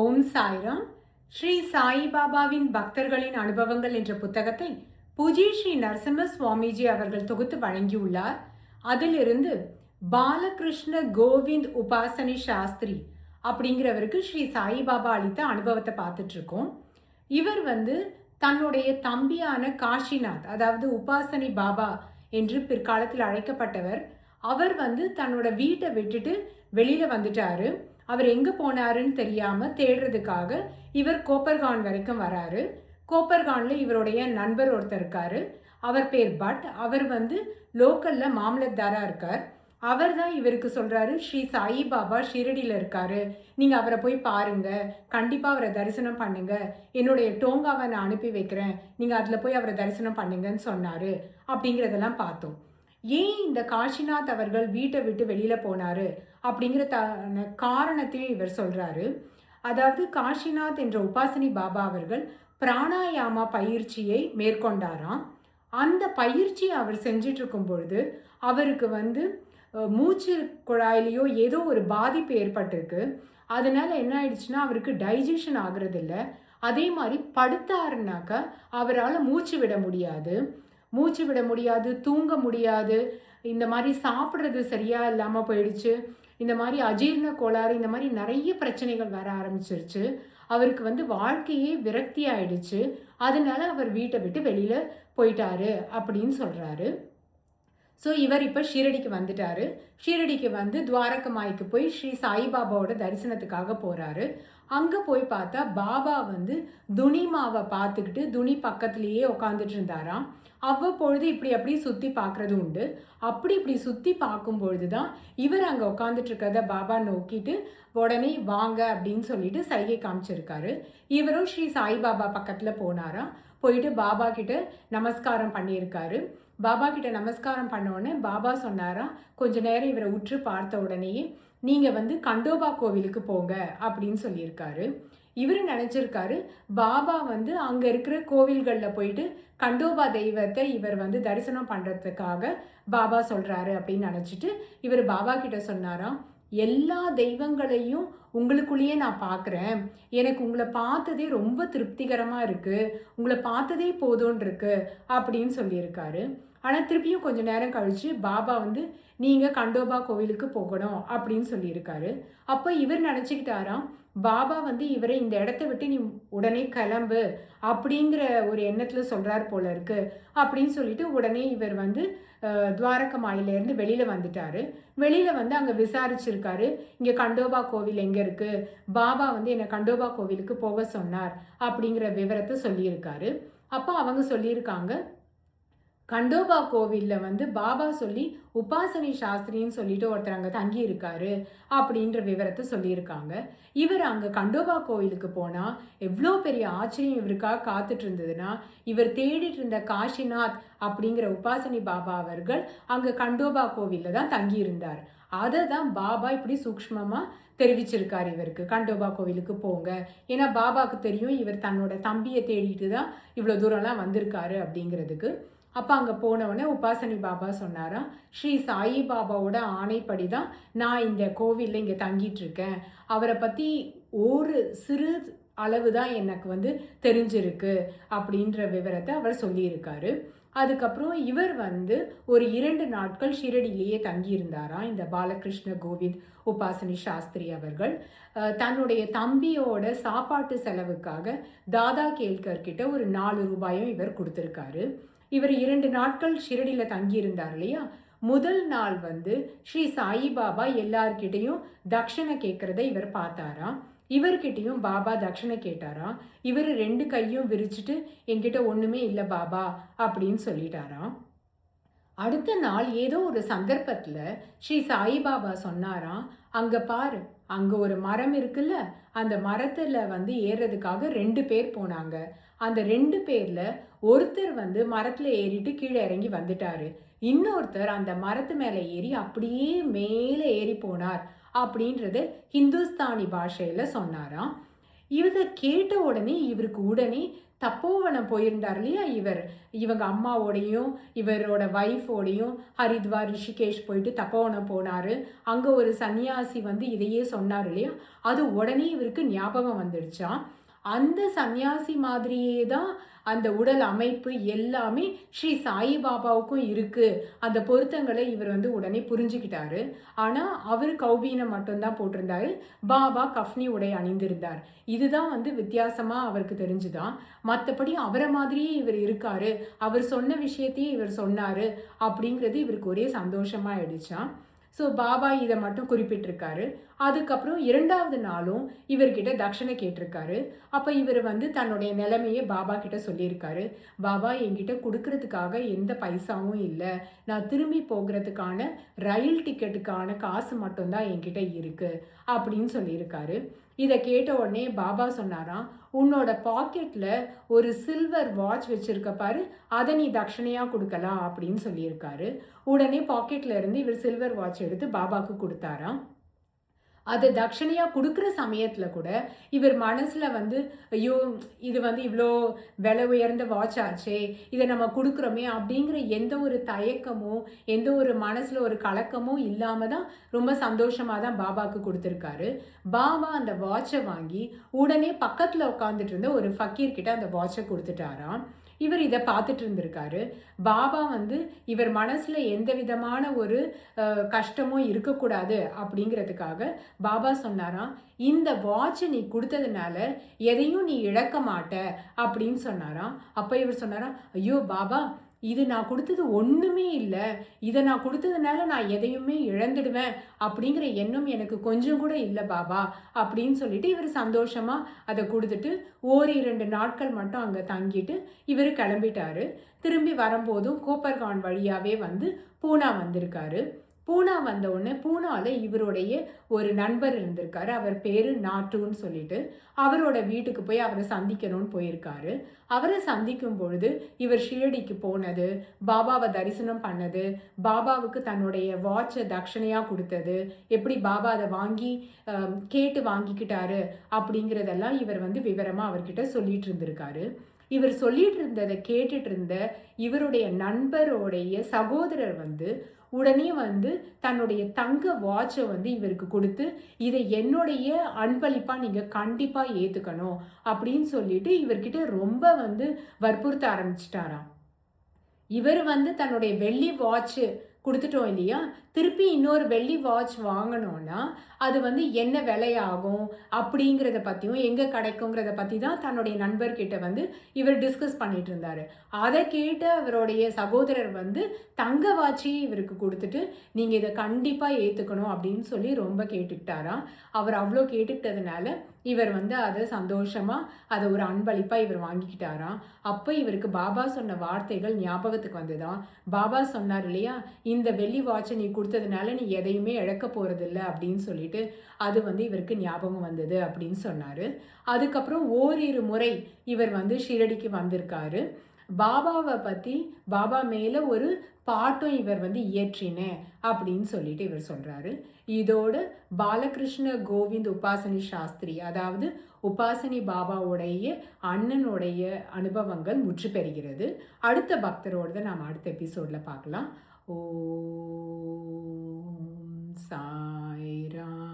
ஓம் சாய்ராம். ஸ்ரீ சாயிபாபாவின் பக்தர்களின் அனுபவங்கள் என்ற புத்தகத்தை பூஜ்ய ஸ்ரீ நரசிம்ம சுவாமிஜி அவர்கள் தொகுத்து வழங்கியுள்ளார். அதிலிருந்து பாலகிருஷ்ண கோவிந்த் உபாசனி சாஸ்திரி அப்படிங்கிறவருக்கு ஸ்ரீ சாயிபாபா அளித்த அனுபவத்தை பார்த்துட்டு இருக்கோம். இவர் தன்னுடைய தம்பியான காஷிநாத், அதாவது உபாசனி பாபா என்று பிற்காலத்தில் அழைக்கப்பட்டவர். அவர் தன்னோட வீட்டை விட்டுட்டு வெளியில வந்துட்டாரு. அவர் எங்கே போனாருன்னு தெரியாமல் தேடுறதுக்காக இவர் கோப்பர்கான் வரைக்கும் வராரு. கோப்பர்கானில் இவருடைய நண்பர் ஒருத்தர் இருக்கார். அவர் பேர் பட். அவர் லோக்கலில் மாமலத்தாராக இருக்கார். அவர் தான் இவருக்கு சொல்கிறாரு, ஸ்ரீ சாயிபாபா ஷிரடியில் இருக்கார், நீங்கள் அவரை போய் பாருங்கள், கண்டிப்பாக அவரை தரிசனம் பண்ணுங்கள், என்னுடைய டோங்காவை நான் அனுப்பி வைக்கிறேன், நீங்கள் அதில் போய் அவரை தரிசனம் பண்ணுங்கன்னு சொன்னார் அப்படிங்கிறதெல்லாம் பார்த்தோம். ஏன் இந்த காஷிநாத் அவர்கள் வீட்டை விட்டு வெளியில் போனார் அப்படிங்கிற காரணத்தையும் இவர் சொல்கிறாரு. அதாவது காஷிநாத் என்ற உபாசனி பாபா அவர்கள் பிராணாயாமா பயிற்சியை மேற்கொண்டாராம். அந்த பயிற்சியை அவர் செஞ்சிட்டு இருக்கும் பொழுது அவருக்கு மூச்சு குழாயிலையோ ஏதோ ஒரு பாதிப்பு ஏற்பட்டிருக்கு. அதனால என்ன ஆயிடுச்சுன்னா, அவருக்கு டைஜஷன் ஆகுறது இல்லை. அதே மாதிரி படுத்தாருனாக்கா அவரால் மூச்சு விட முடியாது, தூங்க முடியாது. இந்த மாதிரி சாப்பிட்றது சரியாக இல்லாமல் போயிடுச்சு. இந்த மாதிரி அஜீர்ண கோளாறு, இந்த மாதிரி நிறைய பிரச்சனைகள் வர ஆரம்பிச்சிருச்சு. அவருக்கு வாழ்க்கையே விரக்தி ஆயிடுச்சு. அதனால அவர் வீட்டை விட்டு வெளியில் போயிட்டாரு அப்படின்னு சொல்கிறாரு. ஸோ இவர் இப்போ ஷீரடிக்கு வந்துட்டாரு. ஷீரடிக்கு துவாரகமாய்க்கு போய் ஸ்ரீ சாய்பாபாவோட தரிசனத்துக்காக போகிறாரு. அங்கே போய் பார்த்தா பாபா துணிமாவை பார்த்துக்கிட்டு துணி பக்கத்துலேயே உட்காந்துட்டு இருந்தாராம். அவ்வப்பொழுது இப்படி அப்படி சுற்றி பார்க்குறது உண்டு. இப்படி சுற்றி பார்க்கும்பொழுது தான் இவர் அங்கே உட்காந்துட்டு இருக்கிறத பாபா நோக்கிட்டு உடனே வாங்க அப்படின்னு சொல்லிட்டு சைகை காமிச்சிருக்காரு. இவரும் ஸ்ரீ சாய்பாபா பக்கத்தில் போனாராம். போயிட்டு பாபா கிட்ட நமஸ்காரம் பண்ணியிருக்காரு. பாபா கிட்ட நமஸ்காரம் பண்ணோடனே பாபா சொன்னாராம், கொஞ்ச நேரம் இவரை உற்று பார்த்த உடனேயே நீங்கள் கண்டோபா கோவிலுக்கு போங்க அப்படின்னு சொல்லியிருக்காரு. இவர் நினச்சிருக்காரு பாபா அங்கே இருக்கிற கோவில்களில் போயிட்டு கண்டோபா தெய்வத்தை இவர் தரிசனம் பண்ணுறதுக்காக பாபா சொல்கிறாரு அப்படின்னு நினச்சிட்டு இவர் பாபா கிட்ட சொன்னாராம், எல்லா தெய்வங்களையும் உங்களுக்குள்ளேயே நான் பார்க்குறேன், எனக்கு உங்களை பார்த்ததே ரொம்ப திருப்திகரமாக இருக்குது, உங்களை பார்த்ததே போதும்னு இருக்கு அப்படின்னு சொல்லியிருக்காரு. ஆனால் திருப்பியும் கொஞ்சம் நேரம் கழித்து பாபா நீங்கள் கண்டோபா கோவிலுக்கு போகணும் அப்படின்னு சொல்லியிருக்காரு. அப்போ இவர் நினச்சிக்கிட்டாராம், பாபா இவரை இந்த இடத்த விட்டு நீ உடனே கிளம்பு அப்படிங்கிற ஒரு எண்ணத்தில் சொல்கிறார் போல இருக்கு அப்படின்னு சொல்லிட்டு உடனே இவர் துவாரகமாயிலேருந்து வெளியில் வந்துட்டார். வெளியில் அங்கே விசாரிச்சிருக்காரு, இங்கே கண்டோபா கோவில் எங்கே இருக்குது, பாபா என்னை கண்டோபா கோவிலுக்கு போக சொன்னார் அப்படிங்கிற விவரத்தை சொல்லியிருக்காரு. அப்போ அவங்க சொல்லியிருக்காங்க, கண்டோபா கோவிலில் பாபா சொல்லி உபாசனி சாஸ்திரின்னு சொல்லிட்டு ஒருத்தர் அங்கே தங்கி இருக்காரு அப்படின்ற விவரத்தை சொல்லியிருக்காங்க. இவர் அங்கே கண்டோபா கோவிலுக்கு போனால் எவ்வளோ பெரிய ஆச்சரியம் இவருக்காக காத்துட்டு இருந்ததுன்னா, இவர் தேடிட்டு இருந்த காஷிநாத் அப்படிங்கிற உபாசனி பாபா அவர்கள் அங்கே கண்டோபா கோவிலில் தான் தங்கி இருந்தார். அதை தான் பாபா இப்படி சூக்ஷ்மமாக தெரிவிச்சிருக்கார் இவருக்கு, கண்டோபா கோவிலுக்கு போங்க. ஏன்னா பாபாவுக்கு தெரியும் இவர் தன்னோட தம்பியை தேடிட்டு தான் இவ்வளோ தூரம்லாம் வந்திருக்காரு அப்படிங்கிறதுக்கு. அப்போ அங்கே போனவுடனே உபாசனி பாபா சொன்னாராம், ஸ்ரீ சாயி பாபாவோட ஆணைப்படி தான் நான் இந்த கோவிலில் இங்கே தங்கிட்டுருக்கேன், அவரை பற்றி ஒரு சிறு அளவு தான் எனக்கு தெரிஞ்சிருக்கு அப்படின்ற விவரத்தை அவர் சொல்லியிருக்காரு. அதுக்கப்புறம் இவர் ஒரு 2 நாட்கள் ஷிரடியிலேயே தங்கியிருந்தாராம். இந்த பாலகிருஷ்ண கோவிந்த் உபாசனி சாஸ்திரி அவர்கள் தன்னுடைய தம்பியோட சாப்பாட்டு செலவுக்காக தாதா கேல்கர் கிட்ட ஒரு 4 ரூபாயும் இவர் கொடுத்துருக்காரு. இவர் 2 நாட்கள் ஷிரடியில் தங்கியிருந்தார் இல்லையா. முதல் நாள் ஸ்ரீ சாயிபாபா எல்லார்கிட்டையும் தட்சணை கேட்குறத இவர் பார்த்தாராம். இவர்கிட்டையும் பாபா தட்சணை கேட்டாராம். இவர் 2 கையும் விரிச்சிட்டு என்கிட்ட ஒன்றுமே இல்லை பாபா அப்படின்னு சொல்லிட்டாராம். அடுத்த நாள் ஏதோ ஒரு சந்தர்ப்பத்தில் ஸ்ரீ சாயிபாபா சொன்னாராம், அங்கே பாரு, அங்கே ஒரு மரம் இருக்குல்ல, அந்த மரத்தில் ஏறுறதுக்காக 2 பேர் போனாங்க. அந்த 2 பேரில் ஒருத்தர் மரத்தில் ஏறிட்டு கீழே இறங்கி வந்துட்டாரு, இன்னொருத்தர் அந்த மரத்து மேலே ஏறி அப்படியே மேலே ஏறி போனார் அப்படின்றது ஹிந்துஸ்தானி பாஷையில் சொன்னாராம். இவரை கேட்ட உடனே இவருக்கு தப்போவனம் போயிருந்தார் இல்லையா இவங்க அம்மாவோடையும் இவரோட ஒய்ஃபோடையும் ஹரித்வார் ரிஷிகேஷ் போயிட்டு தப்போவனம் போனார். அங்கே ஒரு சன்னியாசி வந்து இதையே சொன்னார் இல்லையா, அது உடனே இவருக்கு ஞாபகம் வந்துடுச்சான். அந்த சன்னியாசி மாதிரியே தான் அந்த உடல் அமைப்பு எல்லாமே ஸ்ரீ சாயிபாபாவுக்கும் இருக்குது. அந்த பொருத்தங்களை இவர் வந்து உடனே புரிஞ்சுக்கிட்டாரு. ஆனால் அவர் கௌபீனம் மட்டும்தான் போட்டிருந்தாரு, பாபா கஃப்னி உடை அணிந்திருந்தார். இதுதான் வந்து வித்தியாசமாக அவருக்கு தெரிஞ்சுதான். மற்றபடி அவரை மாதிரியே இவர் இருக்காரு, அவர் சொன்ன விஷயத்தையே இவர் சொன்னார் அப்படிங்கிறது இவருக்கு ஒரே சந்தோஷமாக ஆயிடுச்சான். ஸோ பாபா இதை மட்டும் குறிப்பிட்டிருக்காரு. அதுக்கப்புறம் 2வது நாளும் இவர்கிட்ட தட்சணை கேட்டிருக்காரு. அப்போ இவர் வந்து தன்னுடைய நிலைமையை பாபா கிட்ட சொல்லியிருக்காரு. பாபா என்கிட்ட கொடுக்கறதுக்காக எந்த பைசாவும் இல்லை, நான் திரும்பி போகிறதுக்கான ரயில் டிக்கெட்டுக்கான காசு மட்டும்தான் என்கிட்ட இருக்குது அப்படின்னு சொல்லியிருக்காரு. இதை கேட்ட உடனே பாபா சொன்னாராம், உன்னோட பாக்கெட்டில் ஒரு சில்வர் வாட்ச் வச்சுருக்க பாரு, அதை நீ தட்சணையாக கொடுக்கலாம் அப்படின்னு சொல்லியிருக்காரு. உடனே பாக்கெட்டில் இருந்து இவர் சில்வர் வாட்ச் எடுத்து பாபாவுக்கு கொடுத்தாராம். அதை தட்சணையாக கொடுக்குற சமயத்தில் கூட இவர் மனசில் வந்து, ஐயோ இது வந்து இவ்வளோ விலை உயர்ந்த வாட்ச் ஆச்சே, இதை நம்ம கொடுக்குறோமே அப்படிங்கிற எந்த ஒரு தயக்கமோ எந்த ஒரு மனசில் ஒரு கலக்கமோ இல்லாமல் தான் ரொம்ப சந்தோஷமாக தான் பாபாவுக்கு கொடுத்துருக்காரு. பாபா அந்த வாட்சை வாங்கி உடனே பக்கத்தில் உட்காந்துட்டு இருந்த ஒரு ஃபக்கீர்கிட்ட அந்த வாட்சை கொடுத்துட்டாராம். இவர் இதை பார்த்துட்டு இருந்திருக்காரு. பாபா வந்து இவர் மனசில் எந்த விதமான ஒரு கஷ்டமும் இருக்கக்கூடாது அப்படிங்கிறதுக்காக பாபா சொன்னாராம், இந்த வாட்சை நீ கொடுத்ததுனால எதையும் நீ இழக்க மாட்ட அப்படின்னு சொன்னாராம். அப்போ இவர் சொன்னாராம், ஐயோ பாபா, இது நான் கொடுத்தது ஒன்றுமே இல்லை, இதை நான் கொடுத்ததுனால நான் எதையுமே இழந்துடுவேன் அப்படிங்கிற எண்ணம் எனக்கு கொஞ்சம் கூட இல்லை பாபா அப்படின்னு சொல்லிட்டு இவர் சந்தோஷமாக அதை கொடுத்துட்டு 1-2 நாட்கள் மட்டும் அங்கே தங்கிட்டு இவர் கிளம்பிட்டாரு. திரும்பி வரும்போதும் கோப்பர்கான் வழியாகவே வந்து பூனா வந்திருக்காரு. பூனா வந்த உடனே பூனாவில் இவருடைய ஒரு நண்பர் இருந்திருக்காரு. அவர் பேர் நாட்டுன்னு சொல்லிட்டு அவரோட வீட்டுக்கு போய் அவரை சந்திக்கணும்னு போயிருக்காரு. அவரை சந்திக்கும் பொழுது இவர் ஷிரடிக்கு போனது, பாபாவை தரிசனம் பண்ணது, பாபாவுக்கு தன்னுடைய வாட்சை தட்சணையாக கொடுத்தது, எப்படி பாபா அதை வாங்கி கேட்டு வாங்கிக்கிட்டாரு அப்படிங்கிறதெல்லாம் இவர் வந்து விவரமாக அவர்கிட்ட சொல்லிட்டு இருந்திருக்காரு. இவர் சொல்லிட்டு இருந்ததை கேட்டுட்டு இருந்த இவருடைய நண்பருடைய சகோதரர் வந்து உடனே வந்து தன்னுடைய தங்க வாட்சை வந்து இவருக்கு கொடுத்து, இதை என்னுடைய அன்பளிப்பாக நீங்கள் கண்டிப்பாக ஏற்றுக்கணும் அப்படின்னு சொல்லிட்டு இவர்கிட்ட ரொம்ப வந்து வற்புறுத்த ஆரம்பிச்சிட்டாராம். இவர் வந்து தன்னுடைய வெள்ளி வாட்சு கொடுத்துட்டோம் இல்லையா, திருப்பி இன்னொரு வெள்ளி வாட்ச் வாங்கணும்னா அது வந்து என்ன விலையாகும் அப்படிங்கிறத பற்றியும் எங்கே கிடைக்குங்கிறத பற்றி தான் தன்னுடைய நண்பர்கிட்ட வந்து இவர் டிஸ்கஸ் பண்ணிட்டு இருந்தார். அதை கேட்டு அவருடைய சகோதரர் வந்து தங்க வாட்சியை இவருக்கு கொடுத்துட்டு, நீங்கள் இதை கண்டிப்பாக ஏற்றுக்கணும் அப்படின்னு சொல்லி ரொம்ப கேட்டுக்கிட்டாராம். அவர் அவ்வளோ கேட்டுக்கிட்டதுனால இவர் வந்து அதை சந்தோஷமாக அதை ஒரு அன்பளிப்பாக இவர் வாங்கிக்கிட்டாராம். அப்போ இவருக்கு பாபா சொன்ன வார்த்தைகள் ஞாபகத்துக்கு வந்துதான். பாபா சொன்னார் இல்லையா, இந்த வெள்ளி வாட்சை நீ கொடுத்ததுனால நீ எதையுமே இழக்க போகிறதில்ல அப்படின்னு சொல்லிட்டு அது வந்து இவருக்கு ஞாபகம் வந்தது அப்படின்னு சொன்னார். அதுக்கப்புறம் ஓரிரு முறை இவர் வந்து ஷிரடிக்கு வந்திருக்காரு. பாபாவை பற்றி பாபா மேலே ஒரு பாட்டும் இவர் வந்து இயற்றினேன் அப்படின்னு சொல்லிட்டு இவர் சொல்கிறாரு. இதோடு பாலகிருஷ்ண கோவிந்த் உபாசனி சாஸ்திரி, அதாவது உபாசனி பாபாவுடைய அண்ணனுடைய அனுபவங்கள் முற்று பெறுகிறது. அடுத்த பக்தரோடு தான் நாம் அடுத்த எபிசோடில் பார்க்கலாம். ஓம் சாய்ராம்.